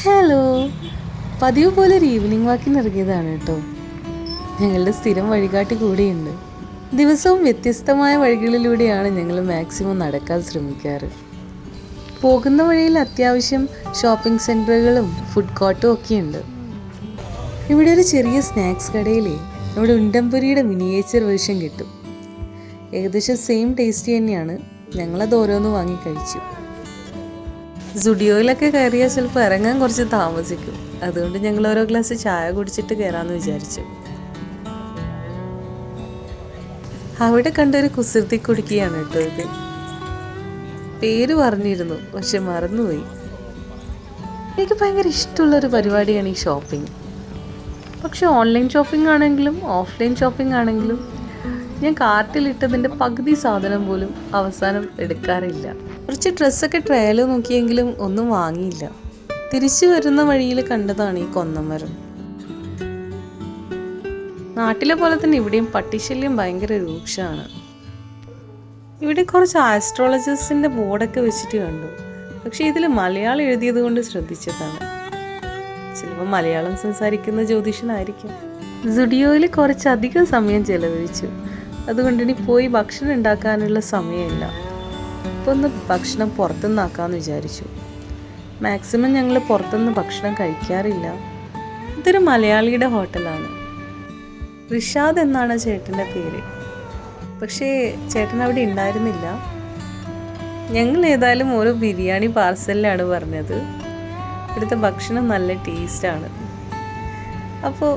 Hello, പതിവ് പോലെ ഒരു ഈവനിങ് വാക്കിന് ഇറങ്ങിയതാണ് കേട്ടോ. ഞങ്ങളുടെ സ്ഥിരം വഴികാട്ടി കൂടെയുണ്ട്. ദിവസവും വ്യത്യസ്തമായ വഴികളിലൂടെയാണ് ഞങ്ങൾ മാക്സിമം നടക്കാൻ ശ്രമിക്കാറ്. പോകുന്ന വഴിയിൽ അത്യാവശ്യം ഷോപ്പിംഗ് സെൻറ്ററുകളും ഫുഡ് കോർട്ടും ഒക്കെയുണ്ട്. ഇവിടെ ഒരു ചെറിയ സ്നാക്സ് കടയിലേ നമ്മുടെ ഉണ്ടംപൊരിയുടെ മിനിയേച്ചർ വേർഷൻ കിട്ടും. ഏകദേശം സെയിം ടേസ്റ്റ് തന്നെയാണ്. ഞങ്ങളത് ഓരോന്ന് വാങ്ങി കഴിച്ചു. സ്റ്റുഡിയോയിലൊക്കെ കയറിയാൽ ചിലപ്പോൾ ഇറങ്ങാൻ കുറച്ച് താമസിക്കും. അതുകൊണ്ട് ഞങ്ങൾ ഓരോ ഗ്ലാസ് ചായ കുടിച്ചിട്ട് കയറാമെന്ന് വിചാരിച്ചു. അവിടെ കണ്ടൊരു കുസൃതി കുടിക്കുകയാണ് കേട്ടോ ഇത്. പേര് പറഞ്ഞിരുന്നു, പക്ഷെ മറന്നുപോയി. എനിക്ക് ഭയങ്കര ഇഷ്ടമുള്ളൊരു പരിപാടിയാണ് ഈ ഷോപ്പിംഗ്. പക്ഷെ ഓൺലൈൻ ഷോപ്പിംഗ് ആണെങ്കിലും ഓഫ്ലൈൻ ഷോപ്പിംഗ് ആണെങ്കിലും ഞാൻ കാർട്ടിലിട്ടതിൻ്റെ പകുതി സാധനം പോലും അവസാനം എടുക്കാറില്ല. കുറച്ച് ഡ്രസ്സൊക്കെ ട്രയൽ നോക്കിയെങ്കിലും ഒന്നും വാങ്ങിയില്ല. തിരിച്ചു വരുന്ന വഴിയിൽ കണ്ടതാണ് ഈ കൊന്നമരം. നാട്ടിലെ പോലെ തന്നെ ഇവിടെയും പട്ടിശല്യം ഭയങ്കര രൂക്ഷമാണ്. ഇവിടെ കുറച്ച് ആസ്ട്രോളജിസ്റ്റിൻ്റെ ബോർഡൊക്കെ വെച്ചിട്ട് കണ്ടു. പക്ഷേ ഇതിൽ മലയാളം എഴുതിയത് കൊണ്ട് ശ്രദ്ധിച്ചതാണ്. ചിലപ്പോൾ മലയാളം സംസാരിക്കുന്ന ജ്യോതിഷനായിരിക്കും. സ്റ്റുഡിയോയിൽ കുറച്ചധികം സമയം ചെലവഴിച്ചു. അതുകൊണ്ട് ഇനി പോയി ഭക്ഷണം ഉണ്ടാക്കാനുള്ള സമയമില്ല. അപ്പോൾ ഒന്ന് ഭക്ഷണം പുറത്തുനിന്നാക്കാമെന്ന് വിചാരിച്ചു. മാക്സിമം ഞങ്ങൾ പുറത്തുനിന്ന് ഭക്ഷണം കഴിക്കാറില്ല. ഇതൊരു മലയാളിയുടെ ഹോട്ടലാണ്. റിഷാദ് എന്നാണ് ചേട്ടൻ്റെ പേര്. പക്ഷേ ചേട്ടൻ അവിടെ ഉണ്ടായിരുന്നില്ല. ഞങ്ങൾ ഏതായാലും ഓരോ ബിരിയാണി പാർസലിലാണ് പറഞ്ഞത്. ഇവിടുത്തെ ഭക്ഷണം നല്ല ടേസ്റ്റാണ്. അപ്പോൾ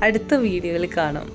അടുത്ത വീഡിയോയിൽ കാണാം.